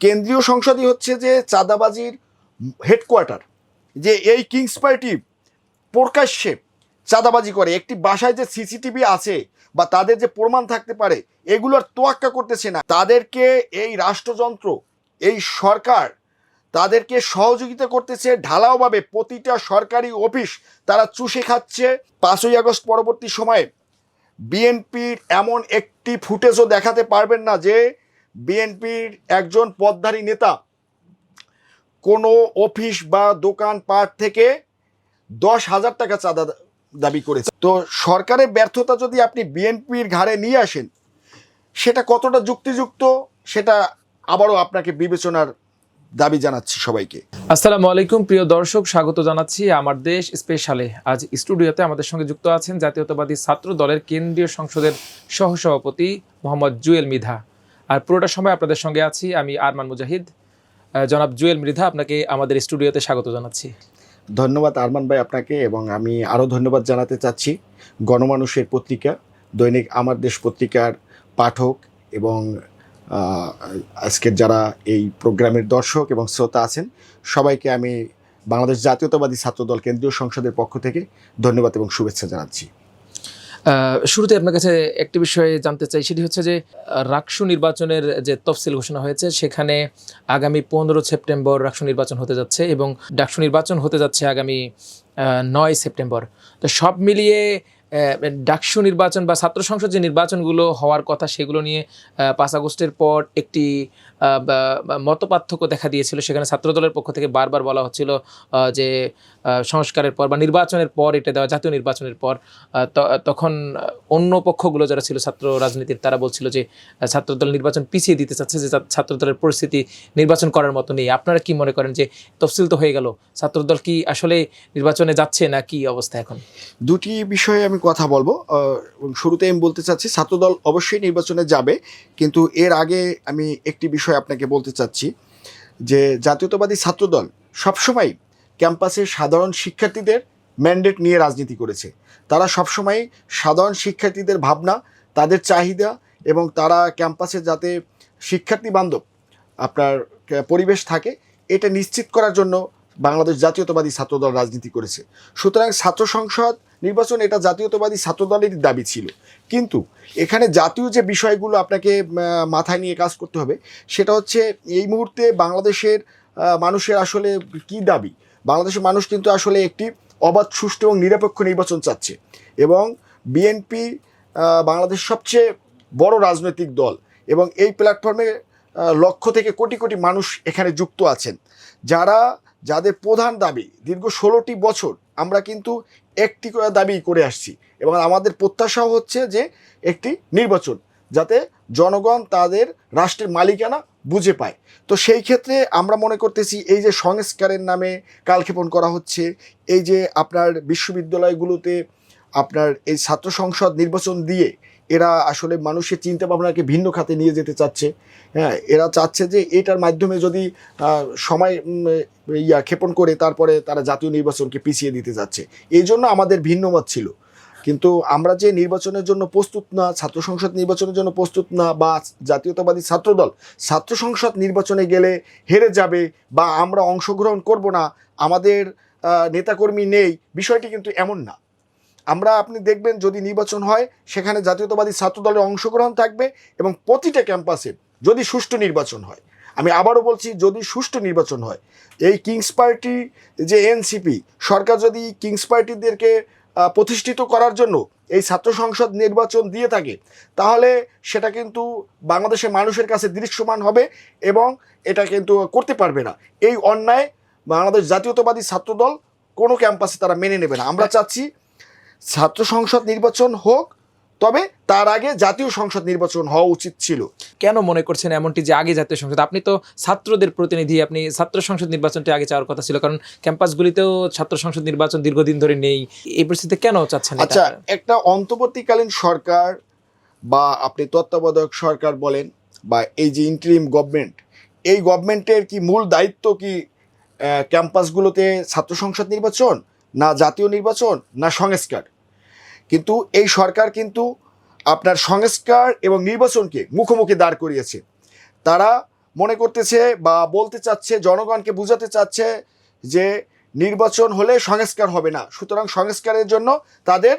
কেন্দ্রীয় সংসদই হচ্ছে যে চাঁদাবাজির হেডকোয়ার্টার। যে এই কিংস পার্টি প্রকাশ্যে চাঁদাবাজি করে, একটি বাসায় যে সিসিটিভি আছে বা তাদের যে প্রমাণ থাকতে পারে এগুলোর তোয়াক্কা করতেছে না। তাদেরকে এই রাষ্ট্রযন্ত্র, এই সরকার তাদেরকে সহযোগিতা করতেছে ঢালাওভাবে। প্রতিটা সরকারি অফিস তারা চুষে খাচ্ছে। 5ই আগস্ট পরবর্তী সময়ে বিএনপির এমন একটি ফুটেজও দেখাতে পারবেন না যে বিএনপির একজন পদধারী নেতা কোনো অফিস বা দোকানপাট থেকে 10,000 টাকা চাঁদা দাবি করেছে। তো সরকারের ব্যর্থতা যদি আপনি বিএনপির ঘাড়ে নিয়ে আসেন, সেটা কতটা যুক্তিযুক্ত সেটা আবারও আপনাকে বিবেচনার দাবি জানাচ্ছি সবাইকে। আসসালামু আলাইকুম প্রিয় দর্শক, স্বাগত জানাচ্ছি আমার দেশ স্পেশালে। আজ স্টুডিওতে আমাদের সঙ্গে যুক্ত আছেন জাতীয়তাবাদী ছাত্র দলের কেন্দ্রীয় সংসদের সহসভাপতি মোহাম্মদ জুয়েল মৃধা। আর পুরোটা সময় আপনাদের সঙ্গে আছি আমি আরমান মুজাহিদ। জনাব জুয়েল মৃধা, আপনাকে আমাদের স্টুডিওতে স্বাগত জানাচ্ছি। ধন্যবাদ আরমান ভাই আপনাকে, এবং আমি আরও ধন্যবাদ জানাতে চাচ্ছি গণমানুষের পত্রিকা দৈনিক আমার দেশ পত্রিকার পাঠক এবং আজকের যারা এই প্রোগ্রামের দর্শক এবং শ্রোতা আছেন সবাইকে আমি বাংলাদেশ জাতীয়তাবাদী ছাত্রদল কেন্দ্রীয় সংসদের পক্ষ থেকে ধন্যবাদ এবং শুভেচ্ছা জানাচ্ছি। শুরুতে আপনার কাছে একটি বিষয়ে জানতে চাই, সেটি হচ্ছে যে রাকসু নির্বাচনের যে তফসিল ঘোষণা হয়েছে, সেখানে আগামী 15 সেপ্টেম্বর রাকসু নির্বাচন হতে যাচ্ছে এবং ডাকসু নির্বাচন হতে যাচ্ছে আগামী 9 সেপ্টেম্বর। তো সব মিলিয়ে ডাকসু নির্বাচন বা ছাত্র সংসদ যে নির্বাচনগুলো হওয়ার কথা সেগুলো নিয়ে 5 আগস্টের পর একটি মতপার্থক্য দেখা দিয়েছিল। সেখানে ছাত্রদলের পক্ষ থেকে বারবার বলা হচ্ছিল যে সংস্কারের পর বা নির্বাচনের পর এটা দেওয়া, জাতীয় নির্বাচনের পর। তখন অন্য পক্ষগুলো যারা ছিল ছাত্র রাজনীতির, তারা বলছিল যে ছাত্রদল নির্বাচন পিছিয়ে দিতে চাচ্ছে, যে ছাত্রদলের পরিস্থিতি নির্বাচন করার মতো নেই। আপনারা কি মনে করেন যে তফসিল তো হয়ে গেল, ছাত্রদল কি আসলে নির্বাচনে যাচ্ছে না কি অবস্থা এখন? দুটি বিষয়ে আমি কথা বলবো। শুরুতে আমি বলতে চাচ্ছি ছাত্রদল অবশ্যই নির্বাচনে যাবে, কিন্তু এর আগে আমি একটি বিষয় আপনাকে বলতে চাচ্ছি যে জাতীয়তাবাদী ছাত্রদল সবসময় ক্যাম্পাসের সাধারণ শিক্ষার্থীদের ম্যান্ডেট নিয়ে রাজনীতি করেছে। তারা সবসময় সাধারণ শিক্ষার্থীদের ভাবনা, তাদের চাহিদা এবং তারা ক্যাম্পাসে যাতে শিক্ষার্থী বান্ধব আপনার পরিবেশ থাকে এটা নিশ্চিত করার জন্য বাংলাদেশ জাতীয়তাবাদী ছাত্রদল রাজনীতি করেছে। সুতরাং ছাত্র সংসদ নির্বাচন এটা জাতীয়তাবাদী ছাত্রদলেরই দাবি ছিল। কিন্তু এখানে জাতীয় যে বিষয়গুলো আপনাকে মাথায় নিয়ে কাজ করতে হবে সেটা হচ্ছে এই মুহূর্তে বাংলাদেশের মানুষের আসলে কি দাবি। বাংলাদেশের মানুষ কিন্তু আসলে একটি অবাধ, সুষ্ঠু এবং নিরপেক্ষ নির্বাচন চাচ্ছে, এবং বিএনপি বাংলাদেশ সবচেয়ে বড় রাজনৈতিক দল এবং এই প্ল্যাটফর্মে লক্ষ থেকে কোটি কোটি মানুষ এখানে যুক্ত আছেন, যাদের প্রধান দাবি দীর্ঘ 16টি বছর আমরা কিন্তু একটি দাবি করে আসছি, এবং আমাদের প্রত্যাশাও হচ্ছে যে একটি নির্বাচন যাতে জনগণ তাদের রাষ্ট্রের মালিকানা বুঝে পায়। তো সেই ক্ষেত্রে আমরা মনে করতেছি এই যে সংস্কারের নামে কালক্ষেপণ করা হচ্ছে, এই যে আপনার বিশ্ববিদ্যালয়গুলোতে আপনার এই ছাত্র সংসদ নির্বাচন দিয়ে এরা আসলে মানুষের চিন্তা ভাবনাকে ভিন্ন খাতে নিয়ে যেতে চাচ্ছে। হ্যাঁ, এরা চাচ্ছে যে এটার মাধ্যমে যদি সময় ক্ষেপণ করে তারপরে তারা জাতীয় নির্বাচনকে পিছিয়ে দিতে যাচ্ছে। এই জন্য আমাদের ভিন্ন মত ছিল। কিন্তু আমরা যে নির্বাচনের জন্য প্রস্তুত না, ছাত্র সংসদ নির্বাচনের জন্য প্রস্তুত না, বা জাতীয়তাবাদী ছাত্রদল ছাত্র সংসদ নির্বাচনে গেলে হেরে যাবে বা আমরা অংশগ্রহণ করব না, আমাদের নেতাকর্মী নেই, বিষয়টি কিন্তু এমন না। আপনি দেখবেন যদি নির্বাচন হয় সেখানে জাতীয়তাবাদী ছাত্রদলের অংশগ্রহণ থাকবে, এবং প্রতিটা ক্যাম্পাসে যদি সুষ্ঠু নির্বাচন হয়, আমি আবারও বলছি যদি সুষ্ঠু নির্বাচন হয়, এই কিংস পার্টি যে এনসিপি সরকার যদি কিংস পার্টিদেরকে প্রতিষ্ঠিত করার জন্য এই ছাত্র সংসদ নির্বাচন দিয়ে থাকে, তাহলে সেটা কিন্তু বাংলাদেশের মানুষের কাছে দৃশ্যমান হবে এবং এটা কিন্তু করতে পারবে না। এই অন্যায় বাংলাদেশ জাতীয়তাবাদী ছাত্রদল কোনো ক্যাম্পাসে তারা মেনে নেবে না। আমরা চাচ্ছি ছাত্র সংসদ নির্বাচন হোক, তবে তার আগে জাতীয় সংসদ নির্বাচন হওয়া উচিত ছিল। কেন মনে করছেন এমনটি যে আগে জাতীয় সংসদ? আপনি তো ছাত্রদের প্রতিনিধি, আপনি ছাত্র সংসদ নির্বাচনটি আগে চাওয়ার কথা ছিল, কারণ ক্যাম্পাসগুলিতেও ছাত্র সংসদ নির্বাচন দীর্ঘদিন ধরে নেই। এই পরিস্থিতিতে কেন চাচ্ছেন? আচ্ছা, একটা অন্তর্বর্তীকালীন সরকার বা আপনি তত্ত্বাবধায়ক সরকার বলেন বা এই যে ইন্টারিম গভর্নমেন্ট, এই গভর্নমেন্টের কি মূল দায়িত্ব কি ক্যাম্পাসগুলোতে ছাত্র সংসদ নির্বাচন, না জাতীয় নির্বাচন, না সংস্কার? কিন্তু এই সরকার কিন্তু আপনার সংস্কার এবং নির্বাচনকে মুখোমুখি দাঁড় করিয়েছে। তারা মনে করতেছে বা বলতে চাচ্ছে, জনগণকে বোঝাতে চাচ্ছে যে নির্বাচন হলে সংস্কার হবে না, সুতরাং সংস্কারের জন্য তাদের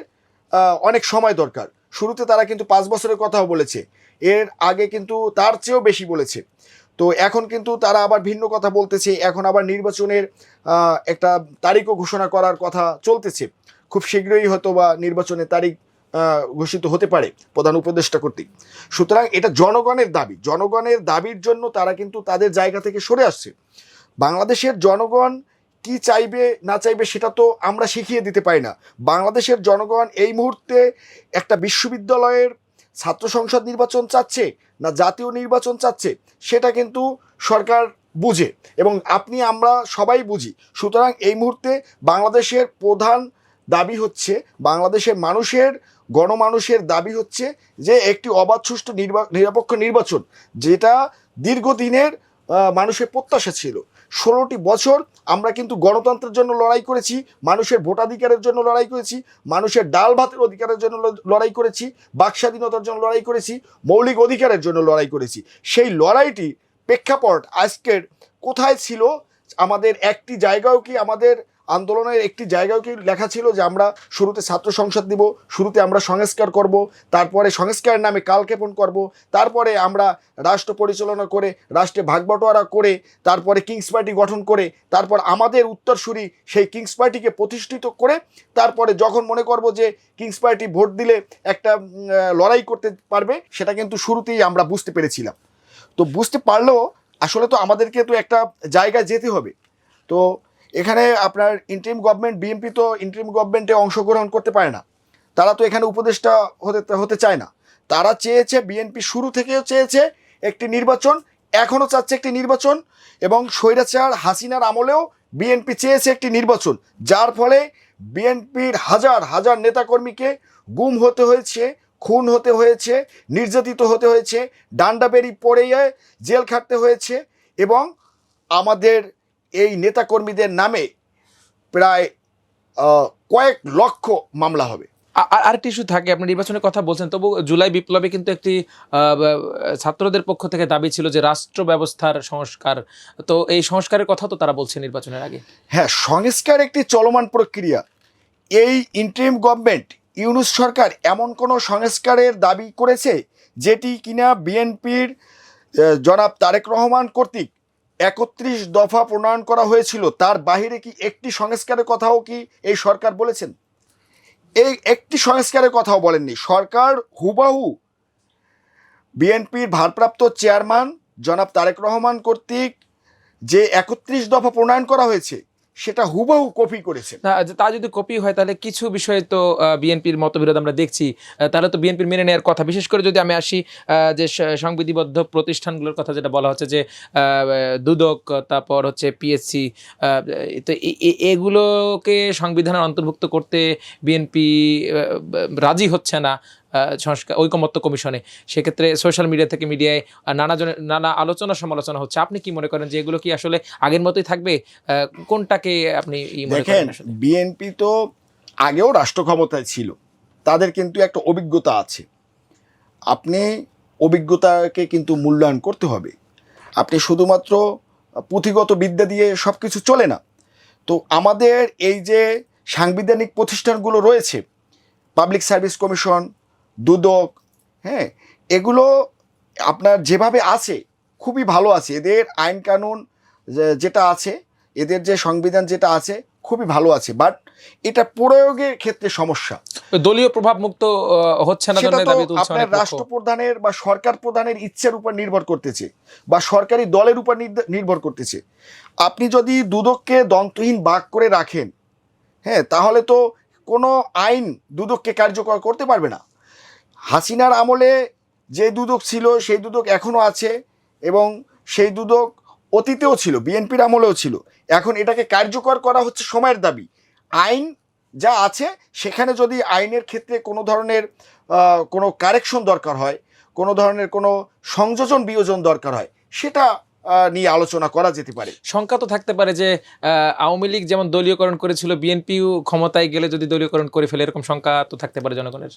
অনেক সময় দরকার। শুরুতে তারা কিন্তু 5 বছরের কথাও বলেছে, এর আগে কিন্তু তার চেয়েও বেশি বলেছে। তো এখন কিন্তু তারা আবার ভিন্ন কথা বলতেছে, এখন আবার নির্বাচনের একটা তারিখও ঘোষণা করার কথা চলতেছে। খুব শীঘ্রই হয়তো বা নির্বাচনের তারিখ ঘোষিত হতে পারে প্রধান উপদেষ্টা কর্তৃক। সুতরাং এটা জনগণের দাবি, জনগণের দাবির জন্য তারা কিন্তু তাদের জায়গা থেকে সরে আসছে। বাংলাদেশের জনগণ কি চাইবে না চাইবে সেটা তো আমরা শিখিয়ে দিতে পারি না। বাংলাদেশের জনগণ এই মুহূর্তে একটা বিশ্ববিদ্যালয়ের ছাত্র সংসদ নির্বাচন চাচ্ছে না জাতীয় নির্বাচন চাচ্ছে, সেটা কিন্তু সরকার বুঝে এবং আমরা সবাই বুঝি। সুতরাং এই মুহূর্তে বাংলাদেশের প্রধান দাবি হচ্ছে, বাংলাদেশের গণমানুষের দাবি হচ্ছে যে একটি অবাধ সুষ্ঠু নিরপেক্ষ নির্বাচন, যেটা দীর্ঘদিনের মানুষের প্রত্যাশা ছিল। 16টি বছর আমরা কিন্তু গণতন্ত্রের জন্য লড়াই করেছি, মানুষের ভোটাধিকারের জন্য লড়াই করেছি, মানুষের ডাল ভাতের অধিকারের জন্য লড়াই করেছি, বাক স্বাধীনতার জন্য লড়াই করেছি, মৌলিক অধিকারের জন্য লড়াই করেছি। সেই লড়াইটি প্রেক্ষাপট আজকের কোথায় ছিল? আমাদের একটি জায়গাও কি, আমাদের আন্দোলনের একটি জায়গাও কি লেখা ছিল যে আমরা শুরুতে ছাত্র সংসদ দিব, শুরুতে আমরা সংস্কার করব, তারপরে সংস্কারের নামে কালক্ষেপণ করব, তারপরে আমরা রাষ্ট্র পরিচালনা করে রাষ্ট্রে ভাগবটোয়ারা করে তারপরে কিংস পার্টি গঠন করে তারপর আমাদের উত্তরসূরি সেই কিংস পার্টিকে প্রতিষ্ঠিত করে তারপরে যখন মনে করব যে কিংস পার্টি ভোট দিলে একটা লড়াই করতে পারবে, সেটা কিন্তু শুরুতেই আমরা বুঝতে পেরেছিলাম। তো বুঝতে পারলেও আসলে তো আমাদেরকে তো একটা জায়গায় যেতে হবে। তো এখানে আপনার ইন্টারিম গভর্নমেন্ট, বিএনপি তো ইন্টারিম গভর্নমেন্টে অংশগ্রহণ করতে পারে না, তারা তো এখানে উপদেষ্টা হতে চায় না। তারা চেয়েছে, বিএনপি শুরু থেকেও চেয়েছে একটি নির্বাচন, এখনও চাচ্ছে একটি নির্বাচন, এবং স্বৈরাচার হাসিনার আমলেও বিএনপি চেয়েছে একটি নির্বাচন, যার ফলে বিএনপির হাজার হাজার নেতাকর্মীকে গুম হতে হয়েছে, খুন হতে হয়েছে, নির্যাতিত হতে হয়েছে, ডান্ডাবেরি পড়ে জেল খাটতে হয়েছে, এবং আমাদের এই নেতাকর্মীদের নামে প্রায় কয়েক লক্ষ মামলা হবে। আরেকটি ইস্যু থাকে, আপনি নির্বাচনের কথা বলছেন, তবু জুলাই বিপ্লবে কিন্তু একটি ছাত্রদের পক্ষ থেকে দাবি ছিল যে রাষ্ট্র ব্যবস্থার সংস্কার। তো এই সংস্কারের কথা তো তারা বলছে নির্বাচনের আগে। হ্যাঁ, সংস্কার একটি চলমান প্রক্রিয়া। এই ইন্টারিম গভর্নমেন্ট, ইউনূস সরকার এমন কোনো সংস্কারের দাবি করেছে যেটি কিনা বিএনপির জনাব তারেক রহমান কর্তৃক 31 দফা প্রণয়ন করা হয়েছিল, তার বাহিরে কি একটি সংস্কারের কথাও কি এই সরকার বলেছেন? এই একটি সংস্কারের কথাও বলেননি। সরকার হুবাহু বিএনপির ভারপ্রাপ্ত চেয়ারম্যান জনাব তারেক রহমান কর্তৃক যে 31 দফা প্রণয়ন করা হয়েছে সেটা হুবাহু কপি করেছে। তা যদি কপি হয় তাহলে কিছু বিষয়ে তো বিএনপির মতবিরোধ আমরা দেখছি, তাহলে তো বিএনপির মেনে নেওয়ার কথা। বিশেষ করে যদি আমি আসি যে সংবিধিবদ্ধ প্রতিষ্ঠানগুলোর কথা যেটা বলা হচ্ছে যে দুদক, তারপর হচ্ছে পিএসসি, তো এগুলোকে সংবিধানের অন্তর্ভুক্ত করতে বিএনপি রাজি হচ্ছে না সংস্কার ঐকমত্য কমিশনে। সেক্ষেত্রে সোশ্যাল মিডিয়া থেকে মিডিয়ায় নানা আলোচনা সমালোচনা হচ্ছে। আপনি কি মনে করেন যে এগুলো কি আসলে আগের মতোই থাকবে? কোনটাকে আপনি দেখেন, বিএনপি তো আগেও রাষ্ট্র ক্ষমতায় ছিল, তাদের কিন্তু একটা অভিজ্ঞতা আছে। আপনি অভিজ্ঞতাকে কিন্তু মূল্যায়ন করতে হবে। আপনি শুধুমাত্র পুঁথিগত বিদ্যা দিয়ে সব কিছু চলে না। তো আমাদের এই যে সাংবিধানিক প্রতিষ্ঠানগুলো রয়েছে, পাবলিক সার্ভিস কমিশন, দুদক, হ্যাঁ, এগুলো আপনার যেভাবে আছে খুবই ভালো আছে। এদের আইন কানুন যেটা আছে, এদের যে সংবিধান যেটা আছে খুবই ভালো আছে, বাট এটা প্রয়োগের ক্ষেত্রে সমস্যা। দলীয় প্রভাব মুক্ত হচ্ছে না, আপনার রাষ্ট্রপ্রধানের বা সরকার প্রধানের ইচ্ছার উপর নির্ভর করতেছে বা সরকারি দলের উপর নির্ভর করতেছে। আপনি যদি দুদককে দন্তহীন বাক করে রাখেন, হ্যাঁ, তাহলে তো কোনো আইন দুদককে কার্যকর করতে পারবে না। হাসিনার আমলে যে দুদক ছিল সেই দুদক এখনও আছে, এবং সেই দুদক অতীতেও ছিল, বিএনপির আমলেও ছিল। এখন এটাকে কার্যকর করা হচ্ছে সময়ের দাবি। আইন যা আছে সেখানে যদি আইনের ক্ষেত্রে কোনো ধরনের কোনো কারেকশন দরকার হয়, কোনো ধরনের কোনো সংযোজন বিয়োজন দরকার হয়, সেটা নিয়ে আলোচনা করা যেতে পারে। শঙ্কা তো থাকতে পারে যে আওয়ামী লীগ যেমন দলীয়করণ করেছিল, বিএনপিও ক্ষমতায় গেলে যদি দলীয়করণ করে ফেলে, এরকম শঙ্কা তো থাকতে পারে জনগণের।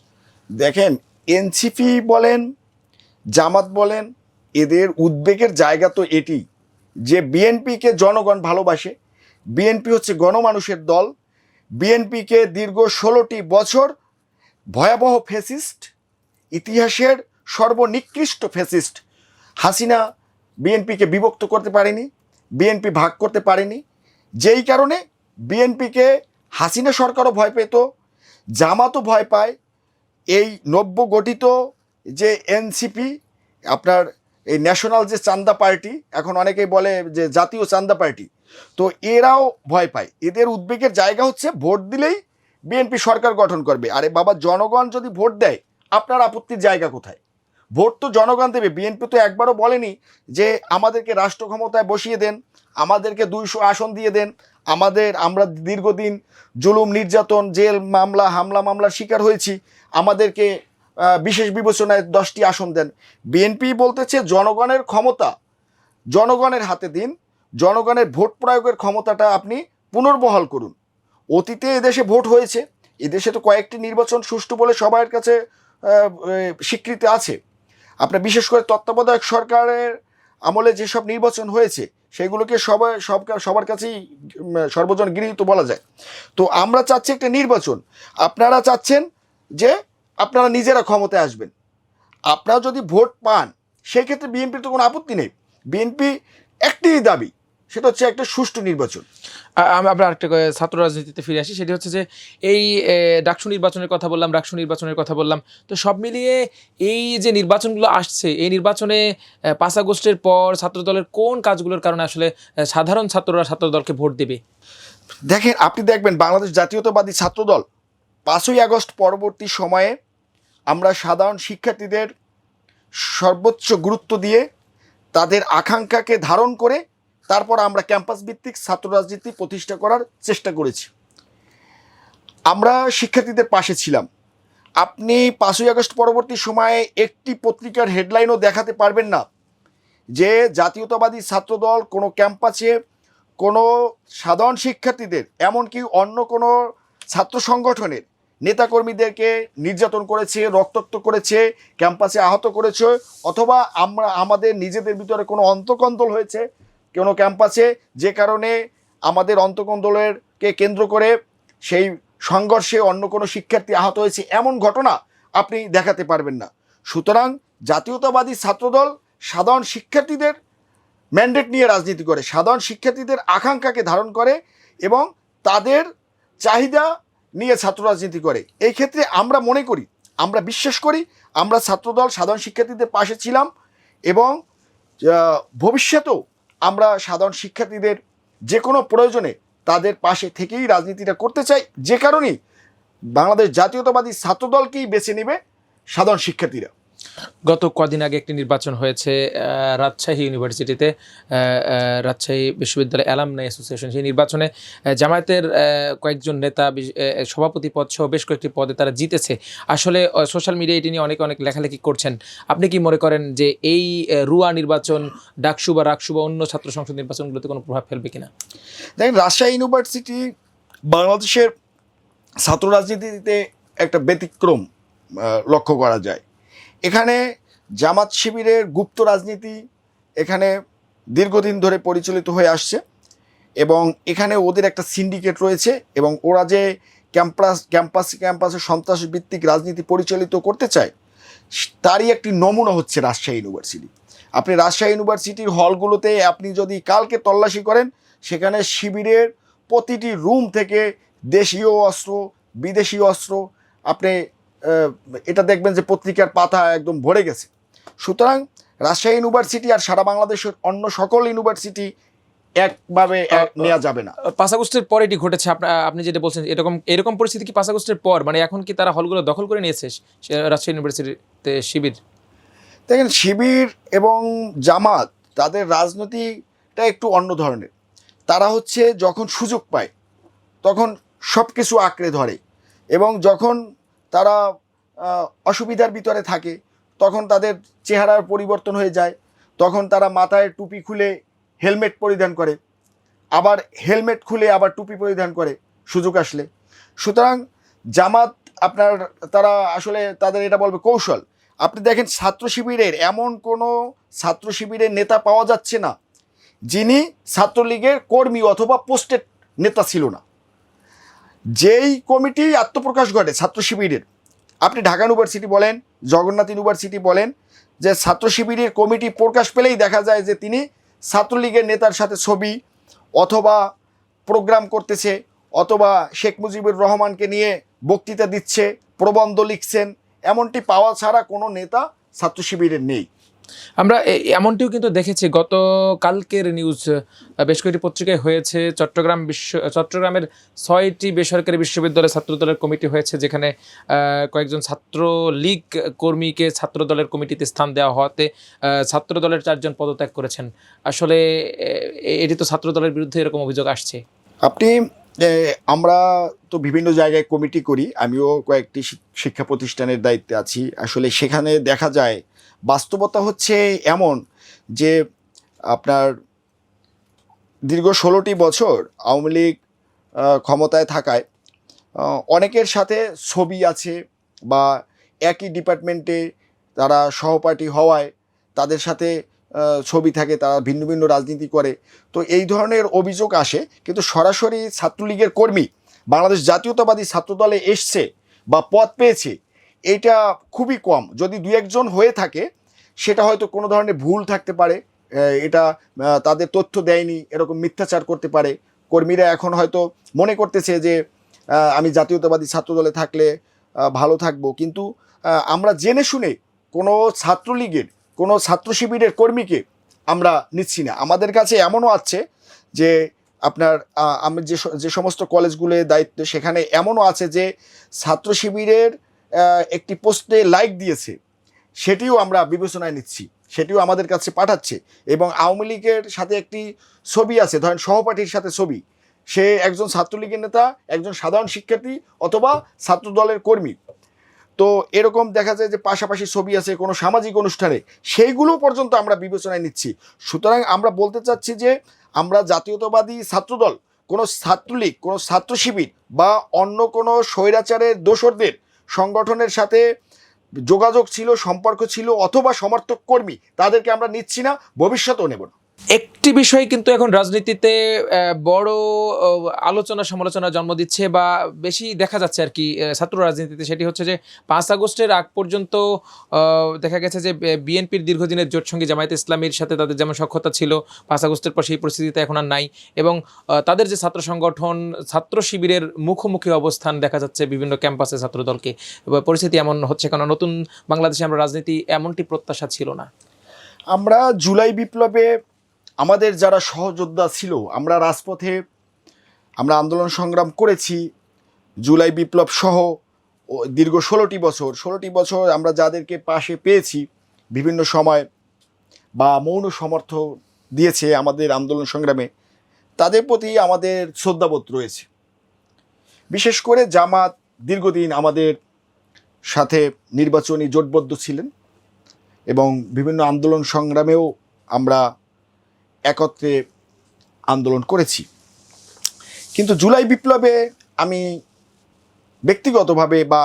দেখেন, এনসিপি বলেন, জামাত বলেন, এদের উদ্বেগের জায়গা তো এটি যে বিএনপিকে জনগণ ভালোবাসে, বিএনপি হচ্ছে গণমানুষের দল, বিএনপিকে দীর্ঘ 16টি বছর ভয়াবহ ফ্যাসিস্ট, ইতিহাসের সর্বনিকৃষ্ট ফ্যাসিস্ট হাসিনা বিএনপিকে বিভক্ত করতে পারেনি, বিএনপি ভাগ করতে পারেনি, যেই কারণে বিএনপিকে হাসিনা সরকারও ভয় পেত, জামাতও ভয় পায়। এই নব্য গঠিত যে এনসিপি, আপনার এই ন্যাশনাল যে চান্দা পার্টি, এখন অনেকেই বলে যে জাতীয় চান্দা পার্টি, তো এরাও ভয় পায়। এদের উদ্বেগের জায়গা হচ্ছে ভোট দিলেই বিএনপি সরকার গঠন করবে। আরে বাবা, জনগণ যদি ভোট দেয় আপনার আপত্তির জায়গা কোথায়? ভোট তো জনগণ দেবে। বিএনপি তো একবারও বলেনি যে আমাদেরকে রাষ্ট্র ক্ষমতায় বসিয়ে দেন, আমাদেরকে 200 আসন দিয়ে দেন, আমরা দীর্ঘদিন জুলুম নির্যাতন জেল মামলা হামলা মামলার শিকার হয়েছি, আমাদেরকে বিশেষ বিবেচনায় 10টি আসন দেন। বিএনপি বলতেছে জনগণের ক্ষমতা জনগণের হাতে দিন, জনগণের ভোট প্রয়োগের ক্ষমতাটা আপনি পুনর্বহাল করুন। অতীতে এদেশে ভোট হয়েছে, এদেশে তো কয়েকটি নির্বাচন সুষ্ঠু বলে সবার কাছে স্বীকৃতি আছে। আপনার বিশেষ করে তত্ত্বাবধায়ক সরকারের আমলে যেসব নির্বাচন হয়েছে সেগুলোকে সবার কাছেই সর্বজন গৃহীত বলা যায়। তো আমরা চাচ্ছি একটা নির্বাচন, আপনারা চাচ্ছেন যে আপনারা নিজেরা ক্ষমতায় আসবেন। আপনারা যদি ভোট পান সেই ক্ষেত্রে বিএনপির তো কোনো আপত্তি নেই। বিএনপি একটি দাবি, সেটা হচ্ছে একটা সুষ্ঠু নির্বাচন। আমরা আরেকটা ছাত্র রাজনীতিতে ফিরে আসি, সেটি হচ্ছে যে এই ডাকসু নির্বাচনের কথা বললাম, রাকসু নির্বাচনের কথা বললাম, তো সব মিলিয়ে এই যে নির্বাচনগুলো আসছে, এই নির্বাচনে 5 আগস্টের পর ছাত্রদলের কোন কাজগুলোর কারণে আসলে সাধারণ ছাত্ররা ছাত্রদলকে ভোট দেবে? দেখেন, আপনি দেখবেন বাংলাদেশ জাতীয়তাবাদী ছাত্রদল 5ই আগস্ট পরবর্তী সময়ে আমরা সাধারণ শিক্ষার্থীদের সর্বোচ্চ গুরুত্ব দিয়ে তাদের আকাঙ্ক্ষাকে ধারণ করে তারপর আমরা ক্যাম্পাস ভিত্তিক ছাত্র রাজনীতি প্রতিষ্ঠা করার চেষ্টা করেছি। আমরা শিক্ষার্থীদের পাশে ছিলাম। আপনি 5ই আগস্ট পরবর্তী সময়ে একটি পত্রিকার হেডলাইনও দেখাতে পারবেন না যে জাতীয়তাবাদী ছাত্রদল কোনো ক্যাম্পাসে কোনো সাধারণ শিক্ষার্থীদের, এমনকি অন্য কোনো ছাত্র সংগঠনের নেতাকর্মীদেরকে নির্যাতন করেছে, রক্তাক্ত করেছে, ক্যাম্পাসে আহত করেছে, অথবা আমাদের নিজেদের ভিতরে কোনো অন্তর্কন্দল হয়েছে কোনো ক্যাম্পাসে, যে কারণে আমাদের অন্তর্কন্দলকে কেন্দ্র করে সেই সংঘর্ষে অন্য কোনো শিক্ষার্থী আহত হয়েছে, এমন ঘটনা আপনি দেখাতে পারবেন না। সুতরাং জাতীয়তাবাদী ছাত্রদল সাধারণ শিক্ষার্থীদের ম্যান্ডেট নিয়ে রাজনীতি করে, সাধারণ শিক্ষার্থীদের আকাঙ্ক্ষাকে ধারণ করে এবং তাদের চাহিদা নিয়ে ছাত্র রাজনীতি করে। এই ক্ষেত্রে আমরা মনে করি, আমরা বিশ্বাস করি, আমরা ছাত্রদল সাধারণ শিক্ষার্থীদের পাশে ছিলাম এবং ভবিষ্যতেও আমরা সাধারণ শিক্ষার্থীদের যে কোনো প্রয়োজনে তাদের পাশে থেকেই রাজনীতিটা করতে চাই, যে কারণেই বাংলাদেশ জাতীয়তাবাদী ছাত্রদলকেই বেছে নেবে সাধারণ শিক্ষার্থীরা। গত কদিন আগে একটি নির্বাচন হয়েছে রাজশাহী ইউনিভার্সিটিতে, রাজশাহী বিশ্ববিদ্যালয় অ্যালামনাই অ্যাসোসিয়েশন। সেই নির্বাচনে জামায়াতের কয়েকজন নেতা সভাপতি পদ সহ বেশ কয়েকটি পদে তারা জিতেছে। আসলে সোশ্যাল মিডিয়া এটি নিয়ে অনেক লেখালেখি করছেন। আপনি কি মনে করেন যে এই রুয়া নির্বাচন ডাকসু বা রাকসু বা অন্য ছাত্র সংসদ নির্বাচনগুলোতে কোনো প্রভাব ফেলবে কিনা? দেখেন, রাজশাহী ইউনিভার্সিটি বাংলাদেশের ছাত্র রাজনীতিতে একটা ব্যতিক্রম লক্ষ্য করা যায়। এখানে জামাত শিবিরের গুপ্ত রাজনীতি এখানে দীর্ঘদিন ধরে পরিচালিত হয়ে আসছে এবং এখানে ওদের একটা সিন্ডিকেট রয়েছে এবং ওরা যে ক্যাম্পাসে সন্ত্রাস ভিত্তিক রাজনীতি পরিচালিত করতে চায় তারই একটি নমুনা হচ্ছে রাজশাহী ইউনিভার্সিটি। আপনি রাজশাহী ইউনিভার্সিটির হলগুলোতে আপনি যদি কালকে তল্লাশি করেন, সেখানে শিবিরের প্রতিটি রুম থেকে দেশীয় অস্ত্র, বিদেশি অস্ত্র, আপনি এটা দেখবেন যে পত্রিকার পাতা একদম ভরে গেছে। সুতরাং রাজশাহী ইউনিভার্সিটি আর সারা বাংলাদেশের অন্য সকল ইউনিভার্সিটি একভাবে নেওয়া যাবে না। 5 আগস্টের পর এটি ঘটেছে, আপনি যেটা বলছেন এরকম পরিস্থিতি কি 5 আগস্টের পর, মানে এখন কি তারা হলগুলো দখল করে নিয়েছে রাজশাহী ইউনিভার্সিটিতে শিবির? দেখেন, শিবির এবং জামাত তাদের রাজনীতিটা একটু অন্য ধরনের। তারা হচ্ছে যখন সুযোগ পায় তখন সব কিছু আঁকড়ে ধরে এবং যখন তারা অসুবিধার ভিতরে থাকে তখন তাদের চেহারার পরিবর্তন হয়ে যায়, তখন তারা মাথায় টুপি খুলে হেলমেট পরিধান করে, আবার হেলমেট খুলে আবার টুপি পরিধান করে সুযোগ আসলে। সুতরাং জামাত তারা আসলে তাদের এটা বলবে কৌশল। আপনি দেখেন ছাত্র শিবিরের এমন কোনো ছাত্র শিবিরের নেতা পাওয়া যাচ্ছে না যিনি ছাত্রলীগের কর্মী অথবা পোস্টেড নেতা ছিল না। যেই কমিটি আত্মপ্রকাশ ঘটে ছাত্র শিবিরের, আপনি ঢাকা ইউনিভার্সিটি বলেন, জগন্নাথ ইউনিভার্সিটি বলেন, যে ছাত্র শিবিরের কমিটি প্রকাশ পেলেই দেখা যায় যে তিনি ছাত্রলীগের নেতার সাথে ছবি অথবা প্রোগ্রাম করতেছে, অথবা শেখ মুজিবুর রহমানকে নিয়ে বক্তৃতা দিচ্ছে, প্রবন্ধ লিখছেন, এমনটি পাওয়া ছাড়া কোনো নেতা ছাত্র শিবিরের নেই। আমরা এমনটিও কিন্তু দেখেছি, গত কালকের নিউজ বেশ কয়েকটি পত্রিকায় হয়েছে, চট্টগ্রামের 6টি বেসরকারি বিশ্ববিদ্যালয়ের ছাত্রদলের কমিটি হয়েছে, যেখানে কয়েকজন ছাত্রলীগ কর্মীকে ছাত্রদলের কমিটিতে স্থান দেওয়া হওয়াতে ছাত্রদলের 4 জন পদত্যাগ করেছেন। আসলে এটি তো ছাত্রদলের বিরুদ্ধে এরকম অভিযোগ আসছে। আপনি আমরা তো বিভিন্ন জায়গায় কমিটি করি, আমিও কয়েকটি শিক্ষা প্রতিষ্ঠানের দায়িত্বে আছি। আসলে সেখানে দেখা যায় বাস্তবতা হচ্ছে এমন যে আপনার দীর্ঘ 16টি বছর আওয়ামী লীগ ক্ষমতায় থাকায় অনেকের সাথে ছবি আছে, বা একই ডিপার্টমেন্টে তারা সহপাঠী হওয়ায় তাদের সাথে ছবি থাকে, তারা ভিন্ন ভিন্ন রাজনীতি করে। তো এই ধরনের অভিযোগ আসে, কিন্তু সরাসরি ছাত্রলীগের কর্মী বাংলাদেশ জাতীয়তাবাদী ছাত্রদলে এসছে বা পদ পেয়েছে এটা খুবই কম। যদি 2-1 জন হয়ে থাকে সেটা হয়তো কোনো ধরনের ভুল থাকতে পারে, এটা তাদের তথ্য দেয়নি, এরকম মিথ্যাচার করতে পারে। কর্মীরা এখন হয়তো মনে করতেছে যে আমি জাতীয়তাবাদী ছাত্রদলে থাকলে ভালো থাকবো, কিন্তু আমরা জেনে শুনে কোনো ছাত্রলীগের কোনো ছাত্র শিবিরের কর্মীকে আমরা নিচ্ছি না। আমাদের কাছে এমনও আছে যে আপনার আমি যে সমস্ত কলেজগুলোর দায়িত্ব, সেখানে এমনও আছে যে ছাত্র শিবিরের একটি পোস্টে লাইক দিয়েছে, সেটিও আমরা বিবেচনায় নিচ্ছি, সেটিও আমাদের কাছে পাঠাচ্ছে। এবং আওয়ামী লীগের সাথে একটি ছবি আছে, ধরেন সহপাঠীর সাথে ছবি, সে একজন ছাত্রলীগের নেতা, একজন সাধারণ শিক্ষার্থী অথবা ছাত্র দলের কর্মী। তো এরকম দেখা যায় যে পাশাপাশি ছবি আছে কোনো সামাজিক অনুষ্ঠানে, সেইগুলো পর্যন্ত আমরা বিবেচনায় নিচ্ছি। সুতরাং আমরা বলতে চাচ্ছি যে আমরা জাতীয়তাবাদী ছাত্রদল, কোনো ছাত্রলীগ, কোনো ছাত্র শিবির বা অন্য কোনো স্বৈরাচারের দোসরদের সংগঠনের সাথে যোগাযোগ ছিল, সম্পর্ক ছিল অথবা সমর্থক কর্মী, তাদেরকে আমরা নিচ্ছি না, ভবিষ্যতেও নেব না। একটি বিষয় কিন্তু এখন রাজনীতিতে বড় আলোচনা সমালোচনা জন্ম দিচ্ছে, বা বেশি দেখা যাচ্ছে আর কি ছাত্র রাজনীতিতে, সেটি হচ্ছে যে 5 আগস্টের আগ পর্যন্ত দেখা গেছে যে বিএনপির দীর্ঘদিনের জোটসঙ্গী জামায়াতে ইসলামীর সাথে তাদের যেমন সখ্যতা ছিল, 5 আগস্টের পর সেই পরিস্থিতিতে এখন আর নাই। এবং তাদের যে ছাত্র সংগঠন, ছাত্র শিবিরের মুখোমুখি অবস্থান দেখা যাচ্ছে বিভিন্ন ক্যাম্পাসে ছাত্রদলকে। পরিস্থিতি এমন হচ্ছে কেন? নতুন বাংলাদেশে আমরা রাজনীতি এমনটি প্রত্যাশা ছিল না। আমরা জুলাই বিপ্লবে আমাদের যারা সহযোদ্ধা ছিল, আমরা রাজপথে আমরা আন্দোলন সংগ্রাম করেছি, জুলাই বিপ্লব সহ দীর্ঘ 16টি বছর আমরা যাদেরকে পাশে পেয়েছি বিভিন্ন সময় বা মৌন সমর্থন দিয়েছে আমাদের আন্দোলন সংগ্রামে, তাদের প্রতি আমাদের শ্রদ্ধাবোধ রয়েছে। বিশেষ করে জামাত দীর্ঘদিন আমাদের সাথে নির্বাচনী জোটবদ্ধ ছিলেন এবং বিভিন্ন আন্দোলন সংগ্রামেও আমরা একত্রে আন্দোলন করেছি। কিন্তু জুলাই বিপ্লবে আমি ব্যক্তিগতভাবে বা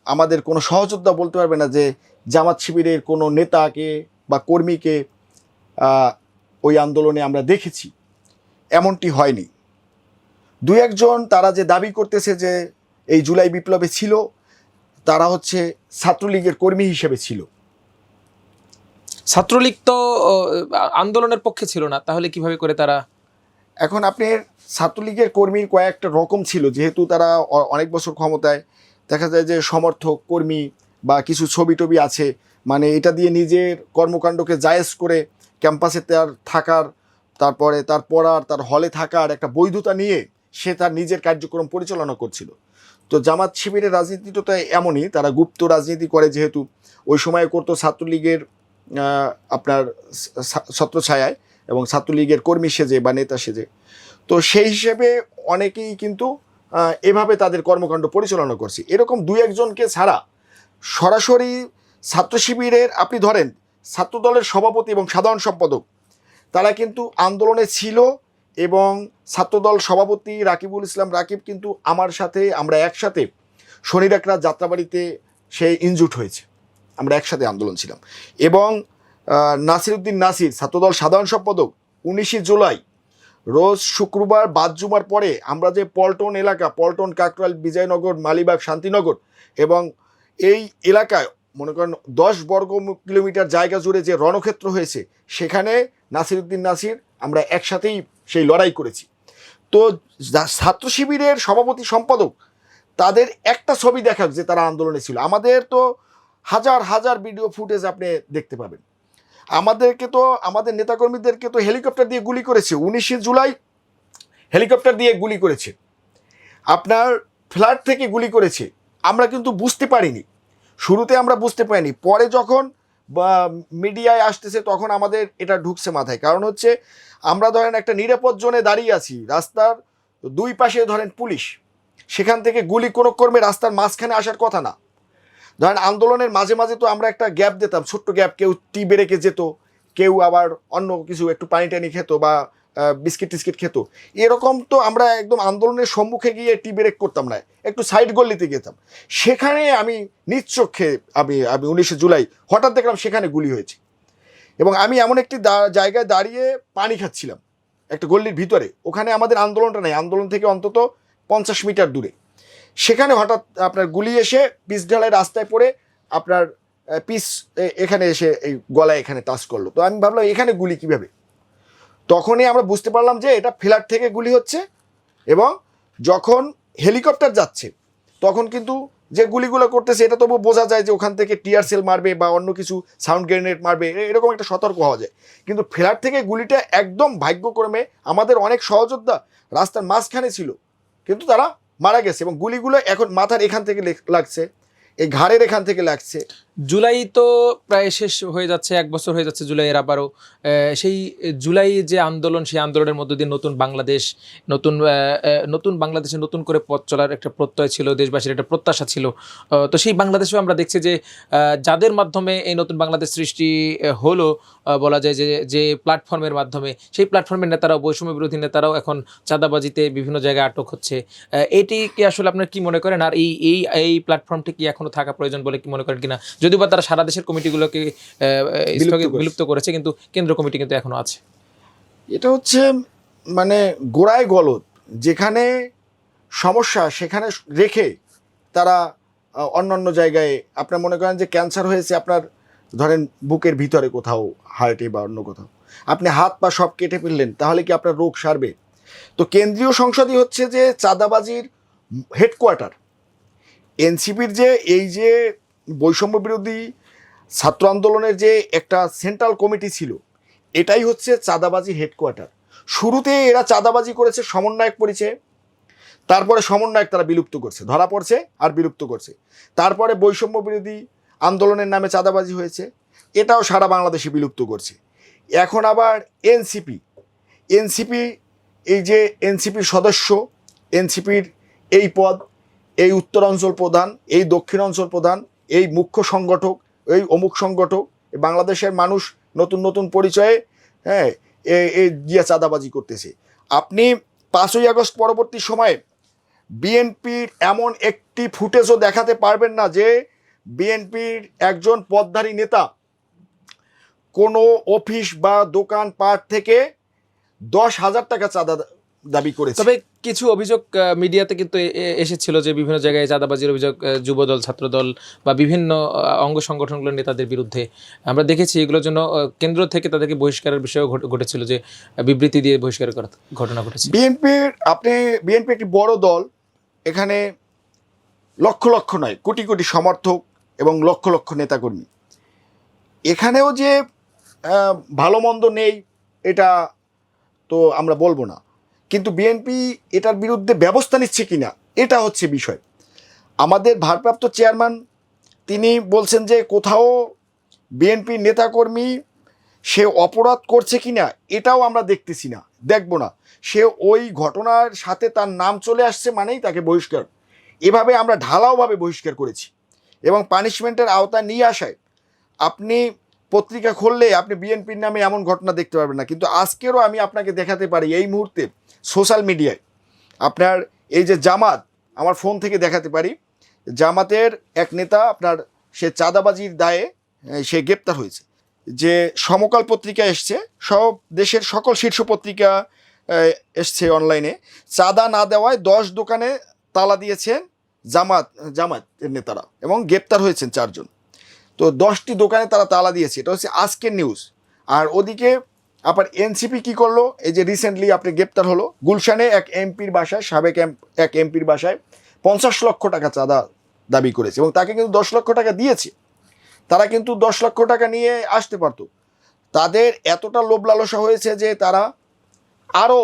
আমাদের কোনো সহযোদ্ধা বলতে পারবে না যে জামাত শিবিরের কোনো নেতাকে বা কর্মীকে ওই আন্দোলনে আমরা দেখেছি, এমনটি হয়নি। 2-1 জন তারা যে দাবি করতেছে যে এই জুলাই বিপ্লবে ছিল, তারা হচ্ছে ছাত্রলীগের কর্মী হিসেবে ছিল। ছাত্রলীগ তো আন্দোলনের পক্ষে ছিল না, তাহলে কিভাবে করে তারা? এখন আপনি ছাত্রলীগের কর্মীর কয়েকটা রকম ছিল, যেহেতু তারা অনেক বছর ক্ষমতায়, দেখা যায় যে সমর্থক কর্মী বা কিছু ছবি টবি আছে, মানে এটা দিয়ে নিজের কর্মকাণ্ডকে জায়েজ করে ক্যাম্পাসে তার থাকার, তারপরে তার পড়ার, তার হলে থাকার একটা বৈধতা নিয়ে সে তার নিজের কার্যক্রম পরিচালনা করছিল। তো জামাত শিবিরের রাজনীতিটা তো এমনই, তারা গুপ্ত রাজনীতি করে, যেহেতু ওই সময় করতো ছাত্রলীগের আপনার ছত্রছায়ায় এবং ছাত্রলীগের কর্মী সেজে বা নেতা সেজে। তো সেই হিসেবে অনেকেই কিন্তু এভাবে তাদের কর্মকাণ্ড পরিচালনা করছে। এরকম 2-1 জনকে ছাড়া সরাসরি ছাত্র শিবিরের, আপনি ধরেন ছাত্রদলের সভাপতি এবং সাধারণ সম্পাদক, তারা কিন্তু আন্দোলনে ছিল। এবং ছাত্রদল সভাপতি রাকিবুল ইসলাম রাকিব কিন্তু আমার সাথে, আমরা একসাথে শনিরাকরা যাত্রাবাড়িতে সে ইনজুট হয়েছে। আমরা একসাথে আন্দোলন ছিলাম। এবং নাসিরউদ্দিন নাসির ছাত্রদল সাধারণ সম্পাদক 19 জুলাই রোজ শুক্রবার বাদ জুমার পরে আমরা যে পল্টন এলাকা, পল্টন, কাকরাইল, বিজয়নগর, মালিবাগ, শান্তিনগর এবং এই এলাকায় মনে করেন 10 বর্গ কিলোমিটার জায়গা জুড়ে যে রণক্ষেত্র হয়েছে, সেখানে নাসিরউদ্দিন নাসির আমরা একসাথেই সেই লড়াই করেছি। তো ছাত্র শিবিরের সভাপতি সম্পাদক তাদের একটা ছবি দেখাক যে তারা আন্দোলনে ছিল। আমাদের তো হাজার হাজার ভিডিও ফুটেজ আপনি দেখতে পাবেন। আমাদেরকে তো, আমাদের নেতাকর্মীদেরকে তো হেলিকপ্টার দিয়ে গুলি করেছে। 19 জুলাই হেলিকপ্টার দিয়ে গুলি করেছে, আপনার ফ্ল্যাট থেকে গুলি করেছে। আমরা কিন্তু বুঝতে পারিনি, শুরুতে আমরা বুঝতে পারিনি, পরে যখন মিডিয়ায় আসতেছে তখন আমাদের এটা ঢুকছে মাথায়। কারণ হচ্ছে আমরা ধরেন একটা নিরাপদ জোনে দাঁড়িয়ে আছি, রাস্তার দুই পাশে ধরেন পুলিশ, সেখান থেকে গুলি কোনো কর্মে রাস্তার মাঝখানে আসার কথা না। ধরেন আন্দোলনের মাঝে মাঝে তো আমরা একটা গ্যাপ দিতাম, ছোট্ট গ্যাপ, কেউ টি ব্রেকে যেত, কেউ আবার অন্য কিছু একটু পানি টানি খেত বা বিস্কিট টিস্কিট খেত। এরকম তো আমরা একদম আন্দোলনের সম্মুখে গিয়ে টি ব্রেক করতাম না, একটু সাইড গল্লিতে যেতাম। সেখানে আমি নিজ চোখে আমি 19 জুলাই হঠাৎ দেখলাম সেখানে গুলি হয়েছে। এবং আমি এমন একটি জায়গায় দাঁড়িয়ে পানি খাচ্ছিলাম একটা গল্লির ভিতরে, ওখানে আমাদের আন্দোলনটা নেই, আন্দোলন থেকে অন্তত 50 মিটার দূরে। সেখানে হঠাৎ আপনার গুলি এসে পিচ ঢালাই রাস্তায় পড়ে আপনার পিচ এখানে এসে এই গলায় এখানে টাচ করলো। তো আমি ভাবলাম এখানে গুলি কিভাবে, তখনই আমরা বুঝতে পারলাম যে এটা ফ্ল্যাট থেকে গুলি হচ্ছে। এবং যখন হেলিকপ্টার যাচ্ছে তখন কিন্তু যে গুলিগুলো করতেছে এটা তবু বোঝা যায় যে ওখান থেকে টিয়ার সেল মারবে বা অন্য কিছু সাউন্ড গ্রেনেড মারবে, এরকম একটা সতর্ক হওয়া যায়। কিন্তু ফ্ল্যাট থেকে গুলিটা একদম ভাগ্যক্রমে আমাদের অনেক সহযোদ্ধা রাস্তার মাঝখানে ছিল, কিন্তু তারা মারা গেছে। এবং গুলিগুলো এখন মাথার এখান থেকে লাগছে, এই ঘাড়ের এখান থেকে লাগছে। জুলাই তো প্রায় শেষ হয়ে যাচ্ছে, 1 বছর হয়ে যাচ্ছে জুলাইয়ের। আবারও সেই জুলাই যে আন্দোলন, সেই আন্দোলনের মধ্য দিয়ে নতুন বাংলাদেশ, নতুন বাংলাদেশে নতুন করে পথ চলার একটা প্রত্যয় ছিল, দেশবাসীর একটা প্রত্যাশা ছিল। তো সেই বাংলাদেশেও আমরা দেখছি যে যাদের মাধ্যমে এই নতুন বাংলাদেশ সৃষ্টি হলো, বলা যায় যে প্ল্যাটফর্মের মাধ্যমে, সেই প্ল্যাটফর্মের নেতারাও, বৈষম্য বিরোধী নেতারাও এখন চাঁদাবাজিতে বিভিন্ন জায়গায় আটক হচ্ছে। এটি কি আসলে আপনার কি মনে করেন? আর এই প্ল্যাটফর্মটি কি এখনো থাকা প্রয়োজন বলে কি মনে করেন কিনা? যদিও বা তারা সারা দেশের কমিটিগুলোকে বিলুপ্ত করেছে, কিন্তু কেন্দ্র কমিটি কিন্তু এখনো আছে। এটা হচ্ছে মানে গোড়ায় গলদ, যেখানে সমস্যা সেখানে রেখে তারা অন্যান্য জায়গায়, আপনার মনে করেন যে ক্যান্সার হয়েছে আপনার ধরেন বুকের ভিতরে কোথাও, হার্টে বা অন্য কোথাও, আপনি হাত পা সব কেটে ফেললেন, তাহলে কি আপনার রোগ সারবে? তো কেন্দ্রীয় সংসদই হচ্ছে যে চাঁদাবাজির হেডকোয়ার্টার। এনসিপির যে এই যে বৈষম্য বিরোধী ছাত্র আন্দোলনের যে একটা সেন্ট্রাল কমিটি ছিল, এটাই হচ্ছে চাঁদাবাজি হেডকোয়ার্টার। শুরুতে এরা চাঁদাবাজি করেছে সমন্বয়ক পরিচয়ে, তারপরে সমন্বয়ক তারা বিলুপ্ত করছে, ধরা পড়ছে আর বিলুপ্ত করছে। তারপরে বৈষম্য বিরোধী আন্দোলনের নামে চাঁদাবাজি হয়েছে, এটাও সারা বাংলাদেশে বিলুপ্ত করছে। এখন আবার এনসিপি এই যে এনসিপির সদস্য, এনসিপির এই পদ, এই উত্তরাঞ্চল প্রধান, এই দক্ষিণাঞ্চল প্রধান, এই মুখ্য সংগঠক, এই অমুক সংগঠক, বাংলাদেশের মানুষ নতুন নতুন পরিচয়ে এই গিয়া চাঁদাবাজি করতেছে। আপনি 5ই আগস্ট পরবর্তী সময়ে বিএনপির এমন একটি ফুটেজও দেখাতে পারবেন না যে বিএনপির একজন পদধারী নেতা কোনো অফিস বা দোকান পাট থেকে 10,000 টাকা চাঁদা দাবি করেছে। তবে কিছু অভিযোগ মিডিয়াতে কিন্তু এসেছিল যে বিভিন্ন জায়গায় চাঁদাবাজির অভিযোগ যুবদল, ছাত্রদল বা বিভিন্ন অঙ্গ সংগঠনগুলোর নেতাদের বিরুদ্ধে আমরা দেখেছি। এগুলোর জন্য কেন্দ্র থেকে তাদেরকে বহিষ্কারের বিষয়ও ঘটেছিল, যে বিবৃতি দিয়ে বহিষ্কার করার ঘটনা ঘটেছে। বিএনপি একটি বড় দল, এখানে লক্ষ লক্ষ নয় কোটি কোটি সমর্থক এবং লক্ষ লক্ষ নেতাকর্মী। এখানেও যে ভালো মন্দ নেই এটা তো আমরা বলবো না, কিন্তু বিএনপি এটার বিরুদ্ধে ব্যবস্থা নিচ্ছে কিনা এটা হচ্ছে বিষয়। আমাদের ভারপ্রাপ্ত চেয়ারম্যান তিনি বলছেন যে কোথাও বিএনপির নেতাকর্মী সে অপরাধ করছে কিনা এটাও আমরা দেখতেছি না, দেখবো না। সে ওই ঘটনার সাথে তার নাম চলে আসছে মানেই তাকে বহিষ্কার, এভাবে আমরা ঢালাওভাবে বহিষ্কার করেছি এবং পানিশমেন্টের আওতায় নিয়ে আসায় আপনি পত্রিকা খুললে আপনি বিএনপির নামে এমন ঘটনা দেখতে পারবেন না। কিন্তু আজকেরও আমি আপনাকে দেখাতে পারি এই মুহূর্তে সোশ্যাল মিডিয়ায় আপনার এই যে জামাত, আমার ফোন থেকে দেখাতে পারি, জামাতের এক নেতা আপনার সে চাঁদাবাজির দায়ে সে গ্রেপ্তার হয়েছে। যে সমকাল পত্রিকা এসছে, সব দেশের সকল শীর্ষ পত্রিকা এসছে অনলাইনে, চাঁদা না দেওয়ায় 10 দোকানে তালা দিয়েছেন জামাতের নেতারা এবং গ্রেপ্তার হয়েছেন 4 জন। তো 10টি দোকানে তারা তালা দিয়েছে, এটা হচ্ছে আজকের নিউজ। আর ওদিকে আবার এনসিপি কি করলো, এই যে রিসেন্টলি আপনি গ্রেপ্তার হলো গুলশানে এক এমপির বাসায়, সাবেক এক এমপির বাসায় 50 লক্ষ টাকা চাঁদা দাবি করেছে এবং তাকে কিন্তু 10 লক্ষ টাকা দিয়েছে। তারা কিন্তু 10 লক্ষ টাকা নিয়ে আসতে পারতো। তাদের এতটা লোভ লালসা হয়েছে যে তারা আরও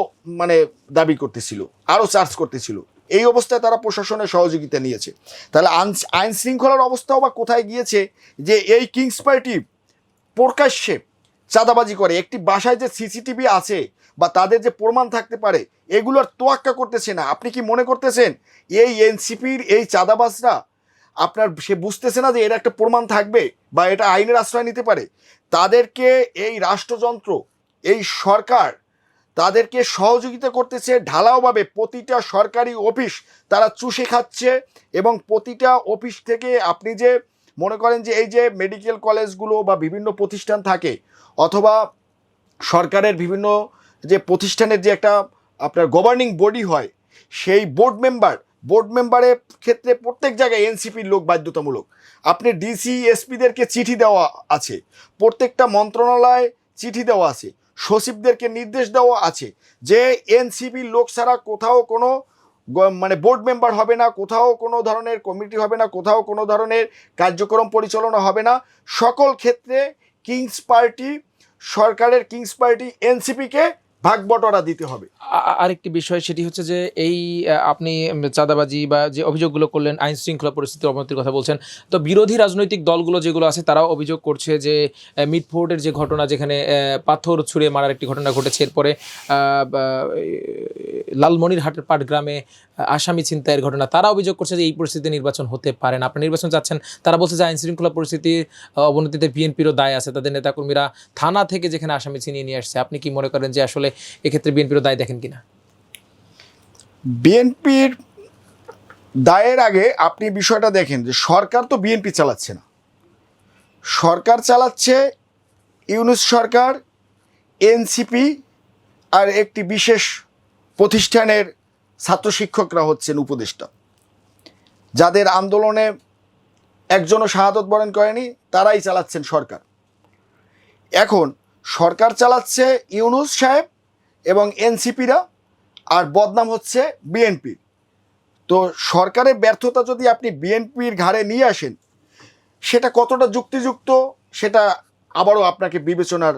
দাবি করতেছিল, আরও চার্জ করতেছিল। এই অবস্থায় তারা প্রশাসনের সহযোগিতা নিয়েছে। তাহলে আইন শৃঙ্খলার অবস্থাও বা কোথায় গিয়েছে যে এই কিংস পার্টি প্রকাশ্যে চাঁদাবাজি করে। একটি বাসায় যে সিসিটিভি আছে বা তাদের যে প্রমাণ থাকতে পারে, এগুলোর তোয়াক্কা করতেছে না। আপনি কি মনে করতেছেন এই এনসিপির এই চাঁদাবাজরা সে বুঝতেছে না যে এর একটা প্রমাণ থাকবে বা এটা আইনের আশ্রয় নিতে পারে? তাদেরকে এই রাষ্ট্রযন্ত্র, এই সরকার তাদেরকে সহযোগিতা করতেছে ঢালাওভাবে। প্রতিটা সরকারি অফিস তারা চুষে খাচ্ছে এবং প্রতিটা অফিস থেকে আপনি যে মনে করেন যে এই যে মেডিকেল কলেজগুলো বা বিভিন্ন প্রতিষ্ঠান থাকে, অথবা সরকারের বিভিন্ন যে প্রতিষ্ঠানের যে একটা আপনার গভর্নিং বডি হয়, সেই বোর্ড মেম্বারের ক্ষেত্রে প্রত্যেক জায়গায় এনসিপির লোক বাধ্যতামূলক। আপনি ডিসি এসপিদেরকে চিঠি দেওয়া আছে, প্রত্যেকটা মন্ত্রণালয়ে চিঠি দেওয়া আছে, সচিবদেরকে নির্দেশ দেওয়া আছে যে এনসিপির লোক ছাড়া কোথাও কোনো বোর্ড মেম্বার হবে না, কোথাও কোনো ধরনের কমিটি হবে না, কোথাও কোনো ধরনের কার্যক্রম পরিচালনা হবে না। সকল ক্ষেত্রে সরকারের কিংস পার্টি এনসিপিকে ভাগবটরা দিতে হবে। আরেকটি বিষয় সেটি হচ্ছে যে এই আপনি চাঁদাবাজি বা যে অভিযোগগুলো করলেন, আইন শৃঙ্খলা পরিস্থিতির অবনতির কথা বলছেন, তো বিরোধী রাজনৈতিক দলগুলো যেগুলো আছে তারাও অভিযোগ করছে যে মিটফোর্টের যে ঘটনা, যেখানে পাথর ছুঁড়ে মারার একটি ঘটনা ঘটেছে, এরপরে লালমনিরহাটের পাটগ্রামে আসামি ছিনতাইয়ের ঘটনা, তারা অভিযোগ করছে যে এই পরিস্থিতিতে নির্বাচন হতে পারে না। আপনার নির্বাচন চাচ্ছেন, তারা বলছে যে আইন শৃঙ্খলা পরিস্থিতির অবনতিতে বিএনপিরও দায় আছে, তাদের নেতাকর্মীরা থানা থেকে যেখানে আসামি ছিনিয়ে নিয়ে আসছে। আপনি কি মনে করেন যে আসলে এক্ষেত্রে বিএনপিরও দায় দেখেন কিনা? বিএনপির দায়ের আগে আপনি বিষয়টা দেখেন যে সরকার তো বিএনপি চালাচ্ছে না, সরকার চালাচ্ছে ইউনূস সরকার, এনসিপি আর একটি বিশেষ প্রতিষ্ঠানের ছাত্র শিক্ষকরা হচ্ছেন উপদেষ্টা, যাদের আন্দোলনে একজনও শাহাদত বরণ করেনি, তারাই চালাচ্ছেন সরকার। এখন সরকার চালাচ্ছে ইউনূস সাহেব এবং এনসিপিরা, আর বদনাম হচ্ছে বিএনপির। তো সরকারের ব্যর্থতা যদি আপনি বিএনপির ঘাড়ে নিয়ে আসেন, সেটা কতটা যুক্তিযুক্ত সেটা আবারও আপনাকে বিবেচনার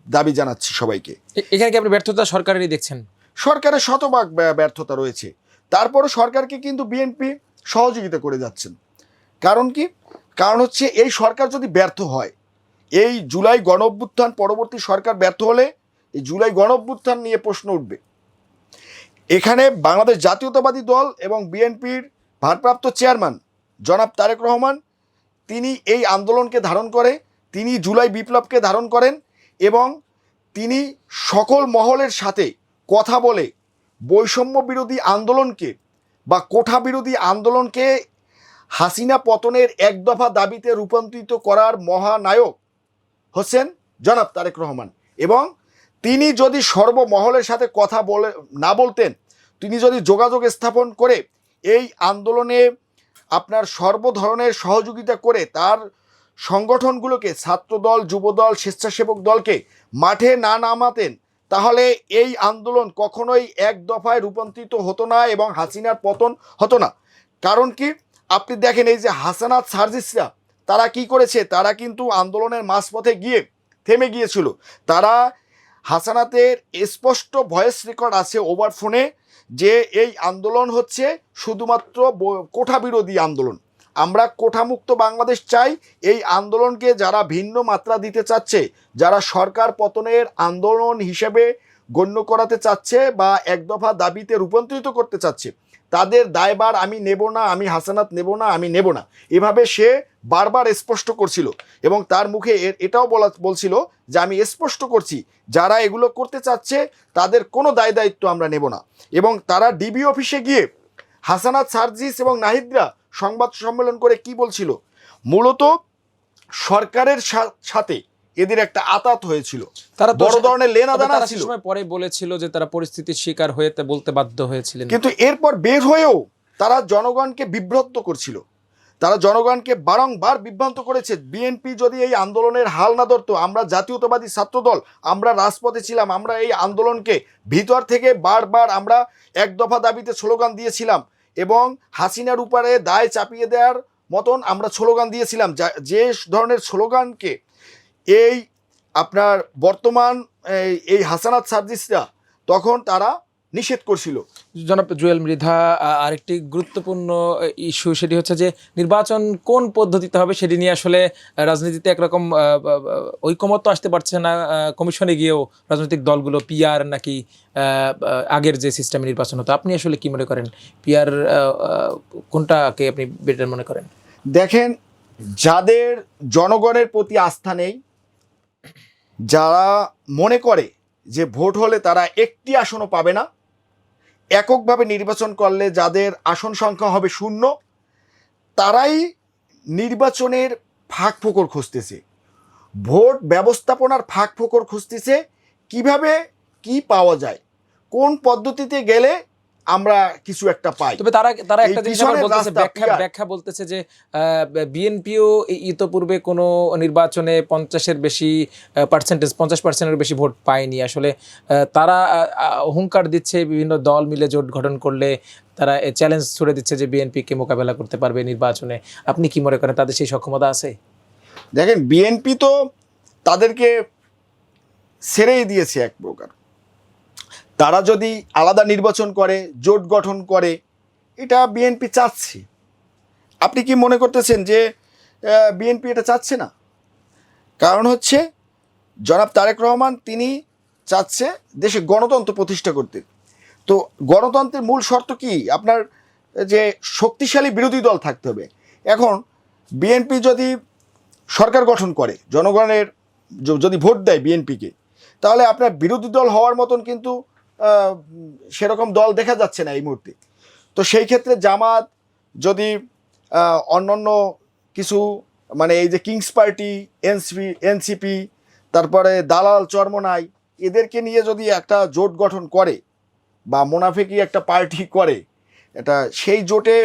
দাবি জানাচ্ছি সবাইকে। এখানে কি আপনি ব্যর্থতা সরকারেরই দেখছেন? সরকারের শতভাগ ব্যর্থতা রয়েছে, তারপরও সরকারকে কিন্তু বিএনপি সহযোগিতা করে যাচ্ছেন। কারণ কি? কারণ হচ্ছে এই সরকার যদি ব্যর্থ হয়, এই জুলাই গণঅভ্যুত্থান পরবর্তী সরকার ব্যর্থ হলে এই জুলাই গণঅভ্যুত্থান নিয়ে প্রশ্ন উঠবে। এখানে বাংলাদেশ জাতীয়তাবাদী দল এবং বিএনপির ভারপ্রাপ্ত চেয়ারম্যান জনাব তারেক রহমান, তিনি এই আন্দোলনকে ধারণ করে, তিনি জুলাই বিপ্লবকে ধারণ করেন এবং তিনি সকল মহলের সাথে কথা বলে বৈষম্য বিরোধী আন্দোলনকে বা কোঠা বিরোধী আন্দোলনকে হাসিনা পতনের এক দফা দাবিতে রূপান্তরিত করার মহানায়ক হচ্ছেন জনাব তারেক রহমান। এবং তিনি যদি সর্বমহলের সাথে কথা না বলতেন, তিনি যদি যোগাযোগ স্থাপন করে এই আন্দোলনে আপনার সর্ব ধরনের সহযোগিতা করে তার সংগঠনগুলোকে, ছাত্রদল, যুবদল, স্বেচ্ছাসেবক দলকে মাঠে না নামাতেন, তাহলে এই আন্দোলন কখনোই এক দফায় রূপান্তরিত হতো না এবং হাসিনার পতন হতো না। কারণ কি? আপনি দেখেন এই যে হাসানাত সার্জিসরা, তারা কি করেছে? তারা কিন্তু আন্দোলনের মাঝপথে গিয়ে থেমে গিয়েছিল। তারা হাসানাতের স্পষ্ট ভয়েস রেকর্ড আছে ওভার ফোনে যে এই আন্দোলন হচ্ছে শুধুমাত্র কোঠা বিরোধী আন্দোলন, আমরা কোঠামুক্ত বাংলাদেশ চাই। এই আন্দোলনকে যারা ভিন্ন মাত্রা দিতে চাচ্ছে, যারা সরকার পতনের আন্দোলন হিসেবে গণ্য করাতে চাচ্ছে বা এক দফা দাবিতে রূপান্তরিত করতে চাচ্ছে, তাদের দায়ভার আমি নেব না, আমি হাসানাত নেব না, আমি নেব না, এভাবে সে বারবার স্পষ্ট করছিল। এবং তার মুখে এটাও বলছিল যে আমি স্পষ্ট করছি, যারা এগুলো করতে চাচ্ছে তাদের কোনো দায় দায়িত্ব আমরা নেব না। এবং তারা ডিবি অফিসে গিয়ে হাসানাত সার্জিস এবং নাহিদরা সংবাদ সম্মেলন করে কি বলছিল? মূলত সরকারের সাথে এদের একটা আতাত হয়েছিল, তারা তো বড় ধরনের লেনাদেনা তারা ছিল। সে সময় পরে বলেছিল যে তারা পরিস্থিতির শিকার হয়ে বলতে বাধ্য হয়েছিলেন। কিন্তু এরপর বের হয়েও তারা জনগণকে বিভ্রান্ত করছিল, তারা জনগণকে বারংবার বিভ্রান্ত করেছে। বিএনপি যদি এই আন্দোলনের হাল না ধরতো, আমরা জাতীয়তাবাদী ছাত্রদল, আমরা রাজপথে ছিলাম, আমরা এই আন্দোলনকে ভিতর থেকে বারবার আমরা এক দফা দাবিতে স্লোগান দিয়েছিলাম এবং হাসিনার উপরে দায় চাপিয়ে দেওয়ার মতন আমরা স্লোগান দিয়েছিলাম, যে ধরনের স্লোগানকে এই আপনার বর্তমান এই হাসানাত সার্জিসরা তখন তারা নিষেধ করছিল। জনাব জুয়েল মৃধা, আরেকটি গুরুত্বপূর্ণ ইস্যু সেটি হচ্ছে যে নির্বাচন কোন পদ্ধতিতে হবে সেটি নিয়ে আসলে রাজনীতিতে একরকম ঐকমত্য আসতে পারছে না। কমিশনে গিয়েও রাজনৈতিক দলগুলো পিআর নাকি আগের যে সিস্টেমে নির্বাচন হতো, আপনি আসলে কি মনে করেন? পিআর কোনটাকে আপনি বেটার মনে করেন? দেখেন, যাদের জনগণের প্রতি আস্থা নেই, যারা মনে করে যে ভোট হলে তারা একটি আসনও পাবে না, এককভাবে নির্বাচন করলে যাদের আসন সংখ্যা হবে 0, তারাই নির্বাচনের ফাঁক ফোকর খুঁজতেছে, ভোট ব্যবস্থাপনার ফাঁক ফোকর খুঁজতেছে, কিভাবে কি পাওয়া যায়, কোন পদ্ধতিতে গেলে আমরা কিছু একটা পাই। তবে তারা একটা জিনিস আবার বলতেছে, ব্যাখ্যা বলতেছে যে বিএনপিও ইতোপূর্বে কোনো নির্বাচনে 50-এর বেশি পার্সেন্টেজ, 50%-এর বেশি ভোট পায়নি। আসলে তারা হুঙ্কার দিচ্ছে বিভিন্ন দল মিলে জোট গঠন করলে তারা চ্যালেঞ্জ ছুড়ে দিচ্ছে যে বিএনপিকে মোকাবেলা করতে পারবে নির্বাচনে। আপনি কি মনে করেন, তাদের সেই সক্ষমতা আছে? দেখেন, বিএনপি তো তাদেরকে ছেড়েই দিয়েছে এক প্রকার। তারা যদি আলাদা নির্বাচন করে, জোট গঠন করে, এটা বিএনপি চাচ্ছে। আপনি কি মনে করতেছেন যে বিএনপি এটা চাচ্ছে না? কারণ হচ্ছে জনাব তারেক রহমান তিনি চাচ্ছে দেশে গণতন্ত্র প্রতিষ্ঠা করতে। তো গণতন্ত্রের মূল শর্ত কি? আপনার যে শক্তিশালী বিরোধী দল থাকতে হবে। এখন বিএনপি যদি সরকার গঠন করে, জনগণের যদি ভোট দেয় বিএনপিকে, তাহলে আপনার বিরোধী দল হওয়ার মতন কিন্তু সেরকম দল দেখা যাচ্ছে না এই মুহূর্তে। তো সেই ক্ষেত্রে জামাত যদি অন্যান্য কিছু মানে এই যে কিংস পার্টি, এনসিপি, তারপরে দালাল চরমনাই, এদেরকে নিয়ে যদি একটা জোট গঠন করে বা মোনাফেকি একটা পার্টি করে, এটা সেই জোটে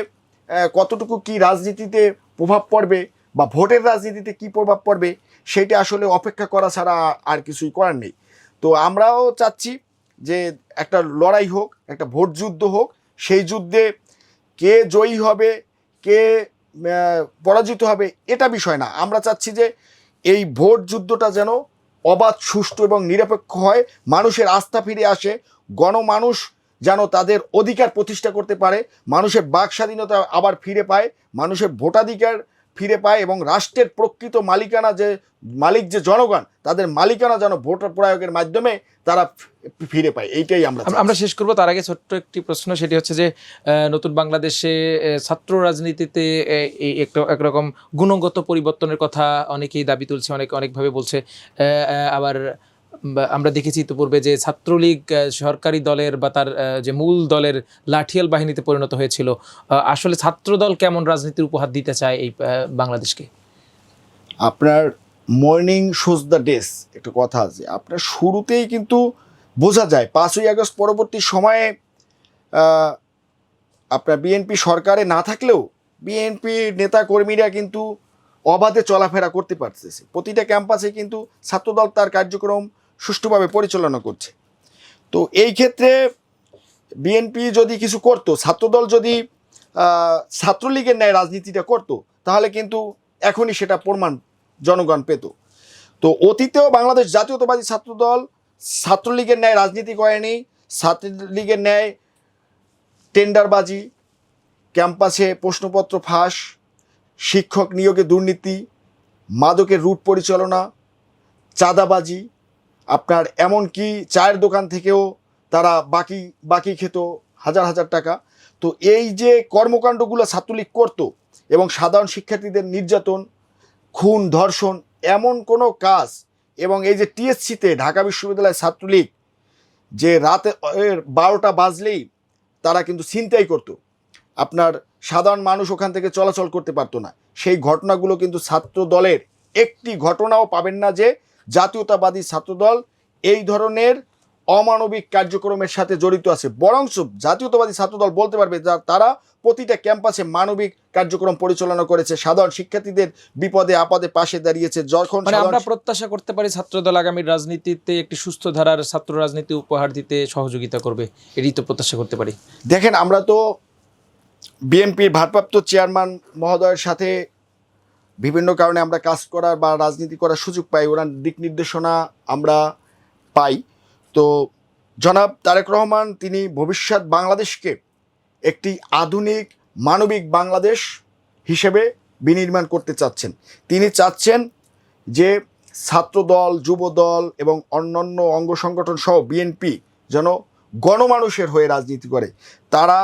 কতটুকু কি রাজনীতিতে প্রভাব পড়বে বা ভোটের রাজনীতিতে কি প্রভাব পড়বে, সেইটা আসলে অপেক্ষা করা ছাড়া আর কিছুই করার নেই। তো আমরাও চাচ্ছি যে একটা লড়াই হোক, একটা ভোট যুদ্ধ হোক। সেই যুদ্ধে কে জয়ী হবে, কে পরাজিত হবে, এটা বিষয় না। আমরা চাচ্ছি যে এই ভোট যুদ্ধটা যেন অবাধ, সুষ্ঠু এবং নিরপেক্ষ হয়, মানুষের আস্থা ফিরে আসে, গণমানুষ যেন তাদের অধিকার প্রতিষ্ঠা করতে পারে, মানুষের বাক স্বাধীনতা আবার ফিরে পায়, মানুষের ভোটাধিকার ফিরে পায় এবং রাষ্ট্রের প্রকৃত মালিকানা যে মালিক যে জনগণ, তাদের মালিকানা যেন ভোট প্রয়োগের মাধ্যমে তারা ফিরে পায়। এইটাই আমরা শেষ করব। তার আগে ছোট্ট একটি প্রশ্ন, সেটি হচ্ছে যে নতুন বাংলাদেশে ছাত্র রাজনীতিতে একরকম গুণগত পরিবর্তনের কথা অনেকেই দাবি তুলছে, অনেকভাবে বলছে। আবার আমরা দেখেছি ইতিপূর্বে যে ছাত্রলীগ সরকারি দলের বা তার যে মূল দলের লাঠিয়াল বাহিনীতে পরিণত হয়েছিল। আসলে ছাত্রদল কেমন রাজনীতির উপহার দিতে চায় এই বাংলাদেশকে? আপনার মর্নিং শোজ দ্য ডেস একটা কথা আছে, আপনার শুরুতেই কিন্তু বোঝা যায় 5ই আগস্ট পরবর্তী সময়ে আপনার বিএনপি সরকারে না থাকলেও বিএনপি নেতা কর্মীরা কিন্তু অবাধে চলাফেরা করতে পারতেছে, প্রতিটা ক্যাম্পাসে কিন্তু ছাত্রদল তার কার্যক্রম সুষ্ঠুভাবে পরিচালনা করছে। তো এই ক্ষেত্রে বিএনপি যদি কিছু করতো, ছাত্রদল যদি ছাত্রলীগের ন্যায় রাজনীতিটা করতো, তাহলে কিন্তু এখনই সেটা প্রমাণ জনগণ পেত। তো অতীতেও বাংলাদেশ জাতীয়তাবাদী ছাত্রদল ছাত্রলীগের ন্যায় রাজনীতি করেনি, ছাত্রলীগের ন্যায় টেন্ডারবাজি, ক্যাম্পাসে প্রশ্নপত্র ফাঁস, শিক্ষক নিয়োগে দুর্নীতি, মাদকের রুট পরিচালনা, চাঁদাবাজি, আপনার এমনকি চায়ের দোকান থেকেও তারা বাকি খেত হাজার হাজার টাকা। তো এই যে কর্মকাণ্ডগুলো ছাত্রলীগ করতো এবং সাধারণ শিক্ষার্থীদের নির্যাতন, খুন, ধর্ষণ, এমন কোনো কাজ, এবং এই যে টিএসসিতে ঢাকা বিশ্ববিদ্যালয়ের ছাত্রলীগ যে রাতে 12টা বাজলেই তারা কিন্তু ছিনতাই করতো, আপনার সাধারণ মানুষ ওখান থেকে চলাচল করতে পারতো না। সেই ঘটনাগুলো কিন্তু ছাত্র দলের একটি ঘটনাও পাবেন না যে জাতীয়তাবাদী ছাত্রদল এই ধরনের অমানবিক কার্যক্রমের সাথে জড়িত আছে। বরঞ্চ জাতীয়তাবাদী ছাত্রদল বলতে পারবে তারা প্রতিটা ক্যাম্পাসে মানবিক কার্যক্রম পরিচালনা করেছে, সাধারণ শিক্ষার্থীদের বিপদে আপদে পাশে দাঁড়িয়েছে। যখন মানে আমরা প্রত্যাশা করতে পারি ছাত্রদল আগামীর রাজনীতিতে একটি সুস্থ ধারার ছাত্র রাজনীতি উপহার দিতে সহযোগিতা করবে, এটি তো প্রত্যাশা করতে পারি। দেখেন, আমরা তো বিএনপির ভারপ্রাপ্ত চেয়ারম্যান মহোদয়ের সাথে বিভিন্ন কারণে আমরা কাজ করার বা রাজনীতি করার সুযোগ পাই, ওনার দিক নির্দেশনা আমরা পাই। তো জনাব তারেক রহমান তিনি ভবিষ্যৎ বাংলাদেশকে একটি আধুনিক মানবিক বাংলাদেশ হিসেবে বিনির্মাণ করতে চাচ্ছেন। তিনি চাচ্ছেন যে ছাত্রদল, যুবদল এবং অন্যান্য অঙ্গ সংগঠন সহ বিএনপি যেন গণমানুষের হয়ে রাজনীতি করে। তারা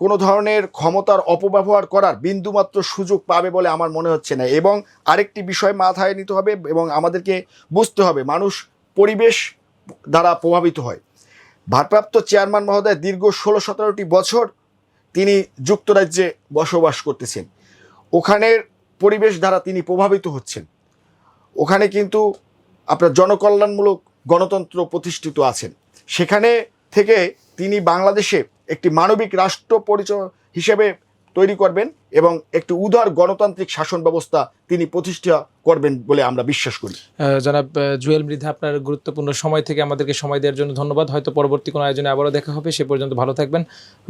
কোনো ধরনের ক্ষমতার অপব্যবহার করার বিন্দুমাত্র সুযোগ পাবে বলে আমার মনে হচ্ছে না। এবং আরেকটি বিষয় মাথায় নিতে হবে এবং আমাদেরকে বুঝতে হবে, মানুষ পরিবেশ দ্বারা প্রভাবিত হয়। ভারপ্রাপ্ত চেয়ারম্যান মহোদয় দীর্ঘ 16-17টি বছর তিনি যুক্তরাজ্যে বসবাস করতেছেন, ওখানের পরিবেশ দ্বারা তিনি প্রভাবিত হচ্ছেন। ওখানে কিন্তু আপনার জনকল্যাণমূলক গণতন্ত্র প্রতিষ্ঠিত আছেন। সেখানে থেকে তিনি বাংলাদেশে একটি মানবিক রাষ্ট্র পরিচয় হিসেবে তৈরি করবেন এবং একটি উদার গণতান্ত্রিক শাসন ব্যবস্থা তিনি প্রতিষ্ঠা করবেন বলে আমরা বিশ্বাস করি। জনাব জুয়েল মৃধা, আপনার গুরুত্বপূর্ণ সময় থেকে আমাদেরকে সময় দেওয়ার জন্য ধন্যবাদ। হয়তো পরবর্তী কোনো আয়োজনে আবারও দেখা হবে, সে পর্যন্ত ভালো থাকবেন।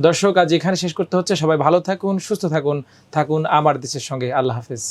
দর্শক, আজ এখানে শেষ করতে হচ্ছে। সবাই ভালো থাকুন, সুস্থ থাকুন, থাকুন আমার দেশের সঙ্গে। আল্লাহ হাফেজ।